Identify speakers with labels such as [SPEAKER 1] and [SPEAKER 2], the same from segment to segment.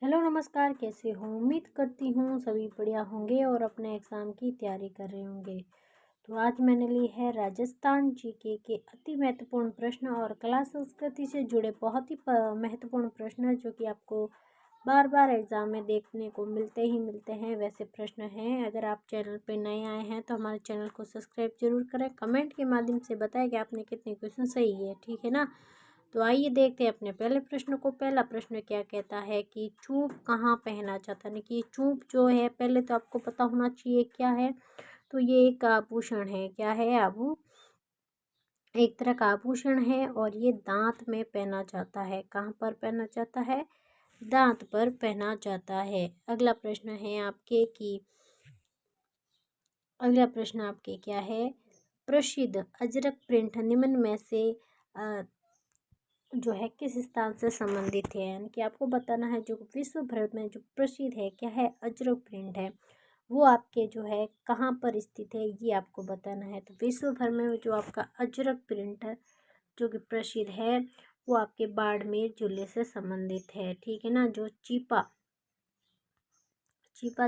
[SPEAKER 1] Hello नमस्कार, कैसे हो? उम्मीद करती हूँ सभी बढ़िया होंगे और अपने एग्ज़ाम की तैयारी कर रहे होंगे। तो आज मैंने ली है राजस्थान जीके के अति महत्वपूर्ण प्रश्न और कला संस्कृति से जुड़े बहुत ही महत्वपूर्ण प्रश्न जो कि आपको बार बार एग्ज़ाम में देखने को मिलते हैं। वैसे प्रश्न हैं। अगर आप चैनल पे नए आए हैं तो हमारे चैनल को सब्सक्राइब जरूर करें। कमेंट के माध्यम से बताएं कि आपने कितने क्वेश्चन सही है, ठीक है ना। तो आइए देखते हैं अपने पहले प्रश्न को। पहला प्रश्न क्या कहता है कि चूप कहाँ पहना जाता है, यानी कि चूप जो है पहले तो आपको पता होना चाहिए क्या है। तो ये एक आभूषण है। क्या है? एक तरह का आभूषण है और ये दांत में पहना जाता है। कहाँ पर पहना जाता है? दांत पर पहना जाता है। अगला प्रश्न आपके क्या है? प्रसिद्ध अजरक प्रिंट निम्न में से जो है किस स्थान से संबंधित है, यानी कि आपको बताना है जो विश्व भर में जो प्रसिद्ध है क्या है, अजरक प्रिंट है, वो आपके जो है कहाँ पर स्थित है, ये आपको बताना है। तो विश्व भर में जो आपका अजरक प्रिंट है जो कि प्रसिद्ध है वो आपके बाड़मेर जिले से संबंधित है, ठीक है ना। जो चीपा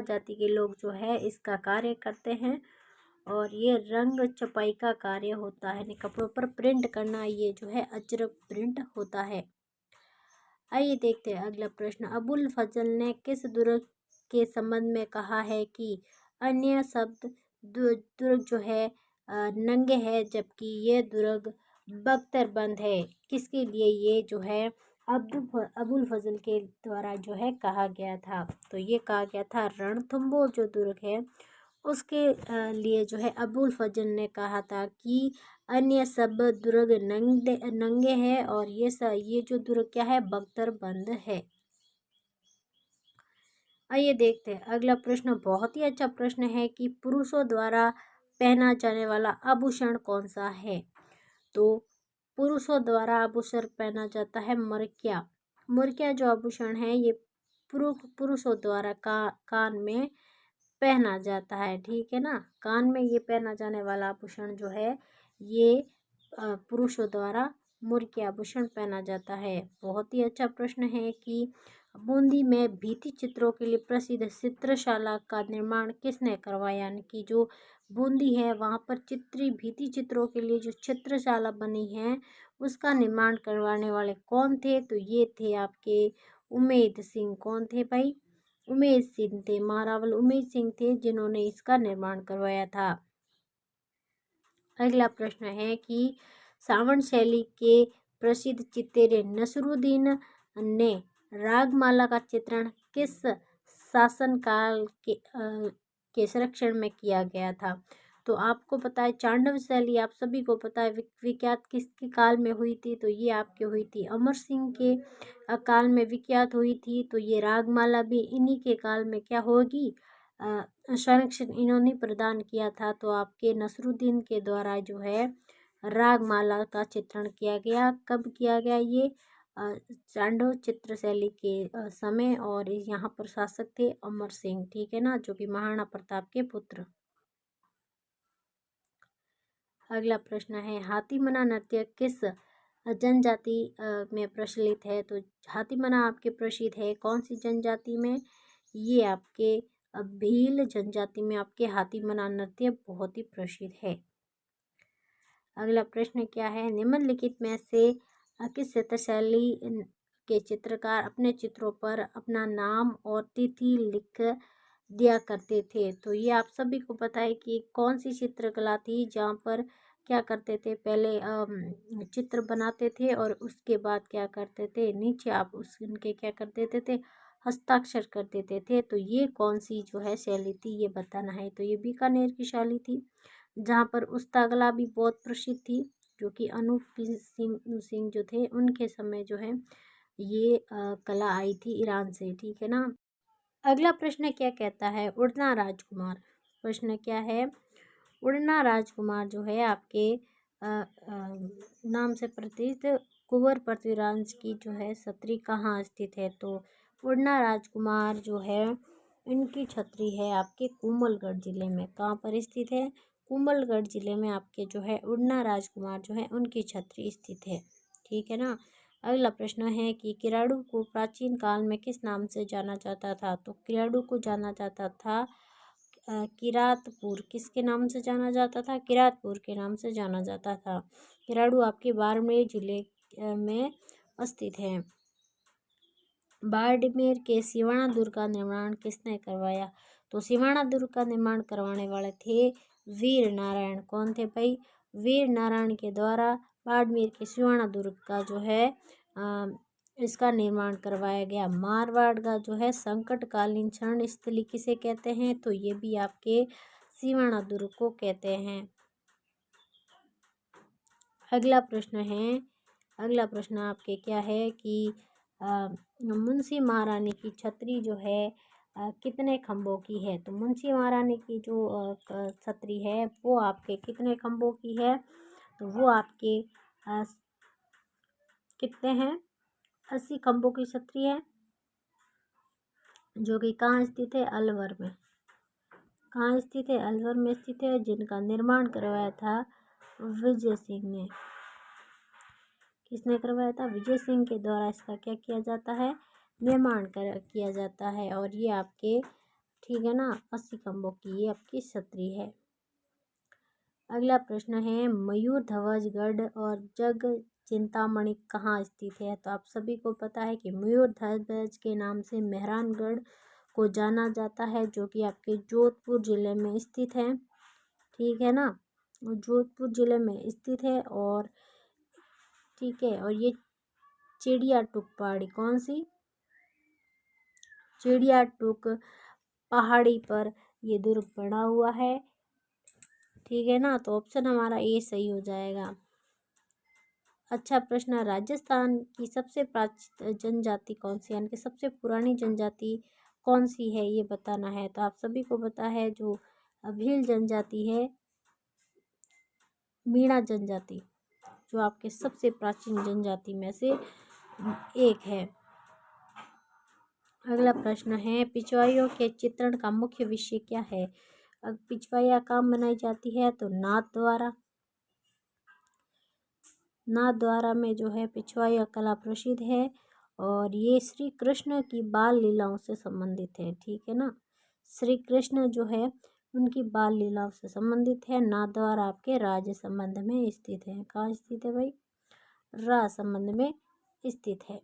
[SPEAKER 1] जाति के लोग जो है इसका कार्य करते हैं और ये रंग छपाई का कार्य होता है, यानी कपड़ों पर प्रिंट करना, ये जो है अजरक प्रिंट होता है। आइए देखते हैं अगला प्रश्न। अबुल फजल ने किस दुर्ग के संबंध में कहा है कि अन्य शब्द दुर्ग जो है नंगे है जबकि ये दुर्ग बख्तरबंद है? किसके लिए ये जो है अबुल फजल के द्वारा जो है कहा गया था? तो ये कहा गया था रणथंभौर जो दुर्ग है उसके लिए जो है अबुल फजल ने कहा था कि अन्य सब दुर्ग नंगे हैं और ये जो दुर्ग क्या है, बख्तरबंद है। आइए देखते हैं अगला प्रश्न। बहुत ही अच्छा प्रश्न है कि पुरुषों द्वारा पहना जाने वाला आभूषण कौन सा है? तो पुरुषों द्वारा आभूषण पहना जाता है मरकिया। मरकिया जो आभूषण है ये पुरुषों द्वारा कान में पहना जाता है, ठीक है ना। कान में ये पहना जाने वाला आभूषण जो है ये पुरुषों द्वारा मुर्गी आभूषण पहना जाता है। बहुत ही अच्छा प्रश्न है कि बूंदी में भित्ति चित्रों के लिए प्रसिद्ध चित्रशाला का निर्माण किसने करवाया, यानी कि जो बूंदी है वहाँ पर भित्ति चित्रों के लिए जो चित्रशाला बनी है उसका निर्माण करवाने वाले कौन थे? तो ये थे आपके उमेद सिंह। कौन थे भाई? उमेश सिंह थे। महारावल उमेश सिंह थे जिन्होंने इसका निर्माण करवाया था। अगला प्रश्न है कि सावण शैली के प्रसिद्ध चित्रे नसरुद्दीन ने रागमाला का चित्रण किस शासनकाल के संरक्षण में किया गया था? तो आपको पता है चांडव शैली आप सभी को पता है विख्यात किसके काल में हुई थी? तो ये आपके हुई थी अमर सिंह के काल में विख्यात हुई थी। तो ये रागमाला भी इन्हीं के काल में क्या होगी, संरक्षण इन्होंने प्रदान किया था। तो आपके नसरुद्दीन के द्वारा जो है रागमाला का चित्रण किया गया। कब किया गया? ये चांडव चित्र शैली के समय, और यहाँ पर शासक थे अमर सिंह, ठीक है ना, जो कि महाराणा प्रताप के पुत्र। अगला प्रश्न है हाथीमना नृत्य किस जनजाति में प्रचलित है? तो हाथीमना आपके प्रसिद्ध है कौन सी जनजाति में? ये आपके भील जनजाति में आपके हाथीमना नृत्य बहुत ही प्रसिद्ध है। अगला प्रश्न क्या है? निम्नलिखित में से किस चित्रशैली के चित्रकार अपने चित्रों पर अपना नाम और तिथि लिख दिया करते थे? तो ये आप सभी को पता है कि कौन सी चित्रकला थी जहाँ पर क्या करते थे, पहले चित्र बनाते थे और उसके बाद क्या करते थे, नीचे आप उनके क्या कर देते थे, हस्ताक्षर कर देते थे। तो ये कौन सी जो है शैली थी ये बताना है। तो ये बीकानेर की शैली थी जहाँ पर उस्तागला भी बहुत प्रसिद्ध थी, जो कि अनूप सिंह जो थे उनके समय जो है ये कला आई थी ईरान से, ठीक है ना। अगला प्रश्न क्या कहता है? उड़ना राजकुमार। प्रश्न क्या है? उड़ना राजकुमार जो है आपके नाम से प्रसिद्ध कुंवर पृथ्वीराज की जो है छत्री कहाँ स्थित है? तो उड़ना राजकुमार जो है इनकी छत्री है आपके कुंभलगढ़ जिले में। कहाँ पर स्थित है? कुंभलगढ़ जिले में आपके जो है उड़ना राजकुमार जो है उनकी छत्री स्थित है, ठीक है ना। अगला प्रश्न है कि किराडू को प्राचीन काल में किस नाम से जाना जाता था? तो किराडू को जाना जाता था किरातपुर। किसके नाम से जाना जाता था? किरातपुर के नाम से जाना जाता था। किराडू आपके बाड़मेर जिले में स्थित है। बाड़मेर के सिवाना दुर्ग का निर्माण किसने करवाया? तो सिवाना दुर्ग का निर्माण करवाने वाले थे वीर नारायण। कौन थे भाई? वीर नारायण के द्वारा बाड़मेर के सिवाना दुर्ग का जो है इसका निर्माण करवाया गया। मारवाड़ का जो है संकटकालीन शरण स्थली किसे कहते हैं? तो ये भी आपके सिवाना दुर्ग को कहते हैं। अगला प्रश्न आपके क्या है कि मुंशी महारानी की छतरी जो है कितने खंभों की है? तो मुंशी महारानी की जो छतरी है वो आपके कितने खंभों की है? तो वो आपके कितने हैं? 80 खंभों की छतरी है, जो कि कहाँ स्थित है? अलवर में। कहाँ स्थित है? अलवर में स्थित है, जिनका निर्माण करवाया था विजय सिंह ने। किसने करवाया था? विजय सिंह के द्वारा इसका क्या किया जाता है? निर्माण किया जाता है। और ये आपके ठीक है ना 80 खंभों की ये आपकी छतरी है। अगला प्रश्न है मयूर ध्वज गढ़ और जग चिंतामणि कहाँ स्थित है? तो आप सभी को पता है कि मयूर ध्वज के नाम से मेहरानगढ़ को जाना जाता है, जो कि आपके जोधपुर जिले में स्थित है। ठीक है ना, जोधपुर जिले में स्थित है। और ठीक है, और ये चिड़िया टूक पहाड़ी, कौन सी? चिड़िया टूक पहाड़ी पर ये दुर्ग बना हुआ है। ठीक है ना, तो ऑप्शन हमारा ए सही हो जाएगा। अच्छा प्रश्न, राजस्थान की सबसे प्राचीन जनजाति कौन सी, यानी कि सबसे पुरानी जनजाति कौन सी है, ये बताना है। तो आप सभी को पता है जो भील जनजाति है, मीणा जनजाति, जो आपके सबसे प्राचीन जनजाति में से एक है। अगला प्रश्न है पिछवाइयों के चित्रण का मुख्य विषय क्या है? अब पिछवाइयाँ कहाँ बनाई जाती है? तो नाथ द्वारा में जो है पिछवाइया कला प्रसिद्ध है। और ये श्री कृष्ण की बाल लीलाओं से संबंधित है। ठीक है ना, श्री कृष्ण जो है उनकी बाल लीलाओं से संबंधित है। नाथ द्वारा आपके राज्य संबंध में स्थित है। कहाँ स्थित है भाई? राज संबंध में स्थित है।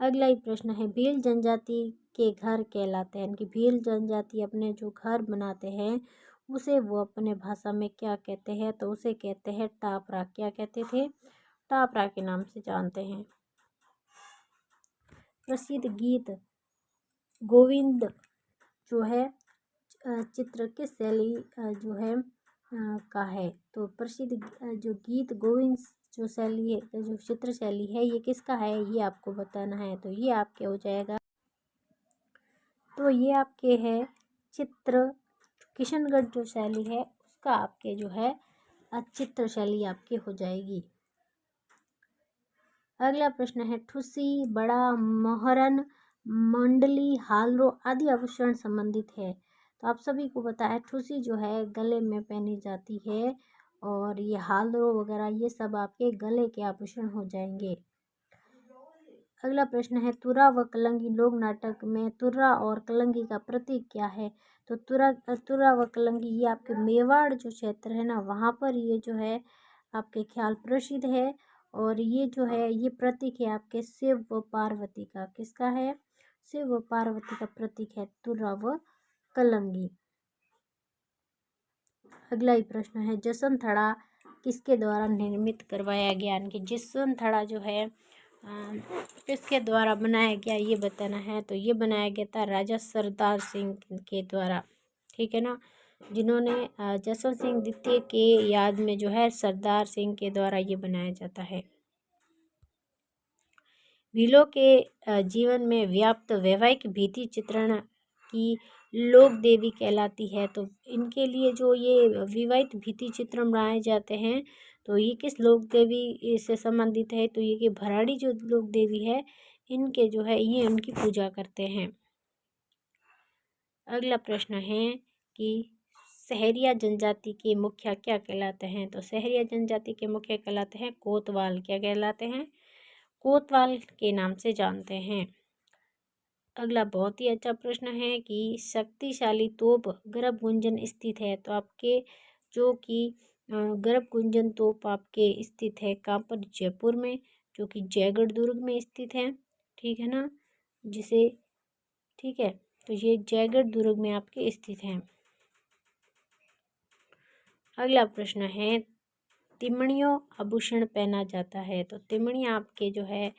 [SPEAKER 1] अगला ही प्रश्न है भील जनजाति के घर कहलाते हैं, कि भील जनजाति अपने जो घर बनाते हैं उसे वो अपने भाषा में क्या कहते हैं? तो उसे कहते हैं टापरा। क्या कहते थे? टापरा के नाम से जानते हैं। प्रसिद्ध गीत गोविंद जो है चित्र किस शैली जो है का है? तो प्रसिद्ध जो गीत गोविंद जो शैली है, जो चित्र शैली है, ये किसका है? ये आपको बताना है। तो ये आपके हो जाएगा, तो ये आपके है चित्र किशनगढ़ जो शैली है उसका आपके जो है चित्र शैली आपकी हो जाएगी। अगला प्रश्न है ठुसी, बड़ा, मोहरन, मंडली, हालरो आदि आभूषण संबंधित है। तो आप सभी को पता है ठुसी जो है गले में पहनी जाती है, और ये हालरो वगैरह ये सब आपके गले के आभूषण हो जाएंगे। अगला प्रश्न है तुर्रा व कलंगी लोक नाटक में तुर्रा और कलंगी का प्रतीक क्या है? तो तुर्रा व कलंगी ये आपके मेवाड़ जो क्षेत्र है ना, वहाँ पर ये जो है आपके ख्याल प्रसिद्ध है। और ये जो है ये प्रतीक है आपके शिव व पार्वती का। किसका है? शिव व पार्वती का प्रतीक है तुर्रा व कलंगी। अगला ही प्रश्न है जसवंत किसके द्वारा निर्मित करवाया गया? यानी कि जसवंत जो है किसके द्वारा बनाया गया ये बताना है। तो ये बनाया गया था राजा सरदार सिंह के द्वारा। ठीक है ना, जिन्होंने जसवंत सिंह द्वितीय के याद में जो है सरदार सिंह के द्वारा ये बनाया जाता है। भीलों के जीवन में व्याप्त वैवाहिक भीति चित्रण की लोक देवी कहलाती है। तो इनके लिए जो ये विवाहित भीति चित्रण बनाए जाते हैं, तो ये किस लोक देवी से संबंधित है? तो ये कि भराड़ी जो लोक देवी है इनके जो है ये उनकी पूजा करते हैं। अगला प्रश्न है कि सहरिया जनजाति के मुखिया क्या कहलाते हैं? तो सहरिया जनजाति के मुखिया कहलाते हैं कोतवाल। क्या कहलाते हैं? कोतवाल के नाम से जानते हैं। अगला बहुत ही अच्छा प्रश्न है कि शक्तिशाली तोप गर्भ गुंजन स्थित है। तो आपके जो कि गर्भ गुंजन तोप आपके स्थित है कहाँ पर? जयपुर में, जो कि जयगढ़ दुर्ग में स्थित है। ठीक है ना, जिसे ठीक है, तो ये जयगढ़ दुर्ग में आपके स्थित हैं। अगला प्रश्न है तिमणियों आभूषण पहना जाता है। तो तिमणियाँ आपके जो है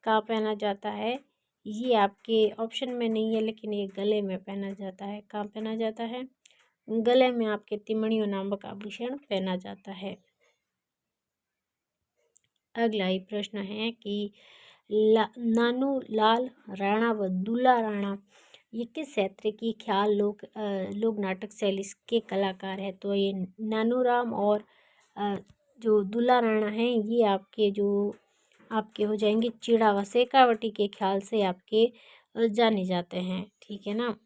[SPEAKER 1] कहाँ पहना जाता है? ये आपके ऑप्शन में नहीं है, लेकिन ये गले में पहना जाता है। कहाँ पहना जाता है? गले में आपके तिमणियों नामक आभूषण पहना जाता है। अगला ही प्रश्न है कि नानू लाल राणा व दूल्हा राणा ये किस क्षेत्र की ख्याल लोक नाटक शैली के कलाकार है? तो ये नानूराम और जो दूल्हा राणा हैं ये आपके हो जाएंगे चिड़ा व शेखावटी के ख्याल से आपके जाने जाते हैं। ठीक है ना।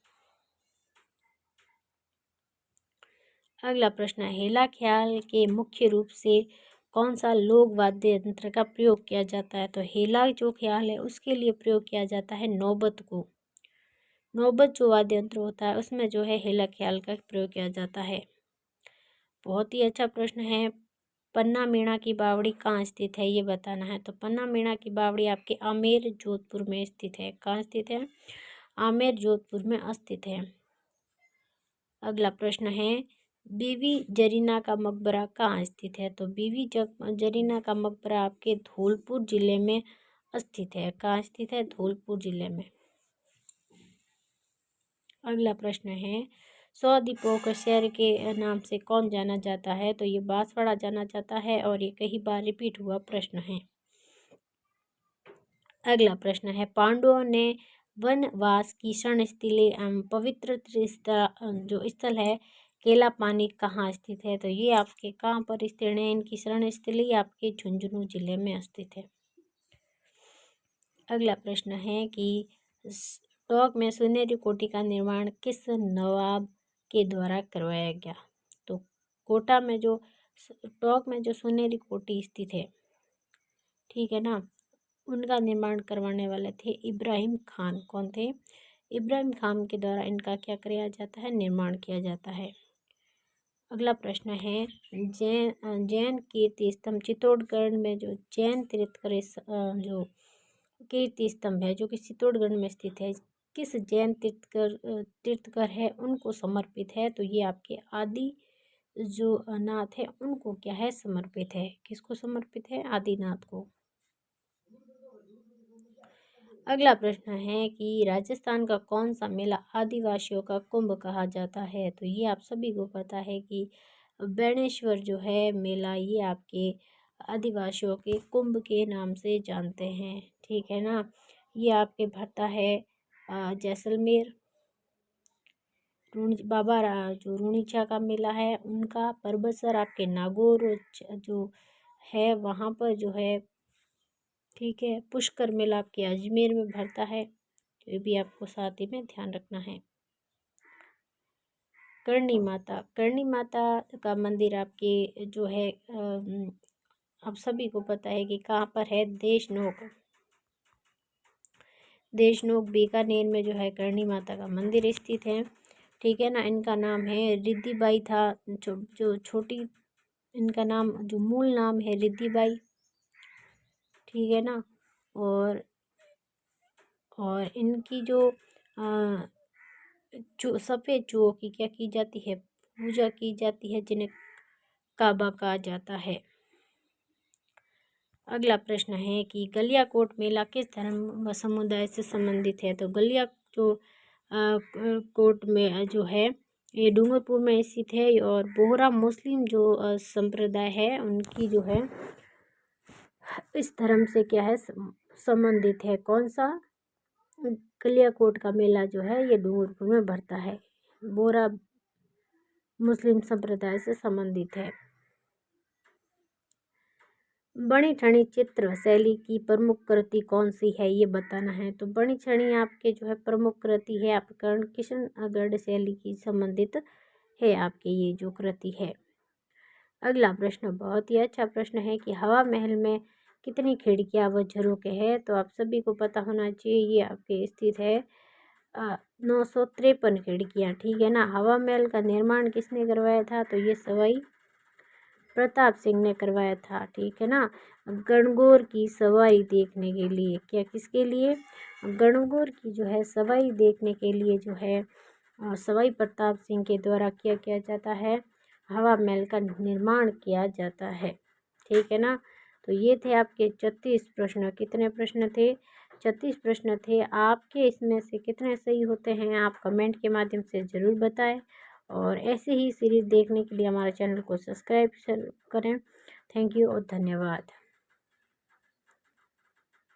[SPEAKER 1] अगला प्रश्न है हेला ख्याल के मुख्य रूप से कौन सा लोक वाद्य यंत्र का प्रयोग किया जाता है? तो हेला जो ख्याल है उसके लिए प्रयोग किया जाता है नौबत को। नौबत जो वाद्य यंत्र होता है उसमें जो है हेला ख्याल का प्रयोग किया जाता है। बहुत ही अच्छा प्रश्न है पन्ना मीणा की बावड़ी कहाँ स्थित है? ये बताना है। तो पन्ना मीणा की बावड़ी आपके आमेर जोधपुर में स्थित है। कहाँ स्थित है? आमेर जोधपुर में स्थित है। अगला प्रश्न है बीवी जरीना का मकबरा कहाँ स्थित है? तो बीवी जरीना का मकबरा आपके धौलपुर जिले में स्थित है। कहाँ स्थित है? धौलपुर जिले में। अगला प्रश्न है 100 द्वीपों का शहर के नाम से कौन जाना जाता है? तो ये बांसवाड़ा जाना जाता है और ये कई बार रिपीट हुआ प्रश्न है। अगला प्रश्न है पांडवों ने वनवास की शरणस्थली एवं पवित्र जो स्थल है केला पानी कहाँ स्थित है? तो ये आपके कहाँ पर स्थित है? इनकी शरणस्थली आपके झुंझुनू जिले में स्थित है। अगला प्रश्न है कि टोंक में सुनहरी कोठी का निर्माण किस नवाब के द्वारा करवाया गया? तो कोटा में जो टोंक में जो सुनहरी कोठी स्थित है, ठीक है ना, उनका निर्माण करवाने वाले थे इब्राहिम खान। कौन थे? इब्राहिम खान के द्वारा इनका क्या किया जाता है? निर्माण किया जाता है। अगला प्रश्न है जैन कीर्ति स्तंभ चित्तौड़गढ़ में जो जैन तीर्थकर जो कीर्ति स्तंभ है जो कि चित्तौड़गढ़ में स्थित है किस जैन तीर्थकर है उनको समर्पित है? तो ये आपके आदि जो नाथ है उनको क्या है? समर्पित है। किसको समर्पित है? आदिनाथ को। अगला प्रश्न है कि राजस्थान का कौन सा मेला आदिवासियों का कुंभ कहा जाता है? तो ये आप सभी को पता है कि बेणेश्वर जो है मेला ये आपके आदिवासियों के कुंभ के नाम से जानते हैं। ठीक है ना। ये आपके भरता है जैसलमेर। जो रूणीचा का मेला है उनका परबतसर आपके नागौर जो है वहाँ पर जो है, ठीक है। पुष्कर मेला आपके अजमेर में भरता है, तो ये भी आपको साथ ही में ध्यान रखना है। करणी माता का मंदिर आपके जो है आप सभी को पता है कि कहाँ पर है? देशनोक बीकानेर में जो है करणी माता का मंदिर स्थित है। ठीक है ना। इनका नाम है रिद्धिबाई था, जो छोटी इनका नाम जो मूल नाम है रिद्धिबाई। ठीक है ना। और इनकी जो सफ़ेद चूहों की क्या की जाती है? पूजा की जाती है, जिन्हें काबा कहा जाता है। अगला प्रश्न है कि गलियाकोट मेला किस धर्म व समुदाय से संबंधित है? तो गलिया जो कोट में जो है ये डूंगरपुर में स्थित है और बोहरा मुस्लिम जो संप्रदाय है उनकी जो है इस धर्म से क्या है? संबंधित है। कौन सा? गलियाकोट का मेला जो है ये डूंगरपुर में भरता है, बोहरा मुस्लिम संप्रदाय से संबंधित है। बणी ठणी चित्र शैली की प्रमुख कृति कौन सी है? ये बताना है। तो बणी ठणी आपके जो है प्रमुख कृति है आप कर्ण किशनगढ़ शैली की संबंधित है आपके ये जो कृति है। अगला प्रश्न बहुत ही अच्छा प्रश्न है कि हवा महल में कितनी खिड़कियां व झरोखे हैं। तो आप सभी को पता होना चाहिए, ये आपके स्थित है 953 खिड़कियां। ठीक है ना। हवा महल का निर्माण किसने करवाया था? तो ये सवाई प्रताप सिंह ने करवाया था। ठीक है ना। गणगौर की सवारी देखने के लिए, क्या किसके लिए? गणगौर की जो है सवारी देखने के लिए जो है सवाई प्रताप सिंह के द्वारा किया जाता है, हवा महल का निर्माण किया जाता है। ठीक है ना। तो ये थे आपके 36 प्रश्न। कितने प्रश्न थे? 36 प्रश्न थे। आपके इसमें से कितने सही होते हैं आप कमेंट के माध्यम से ज़रूर बताएं, और ऐसे ही सीरीज़ देखने के लिए हमारे चैनल को सब्सक्राइब करें। थैंक यू और धन्यवाद।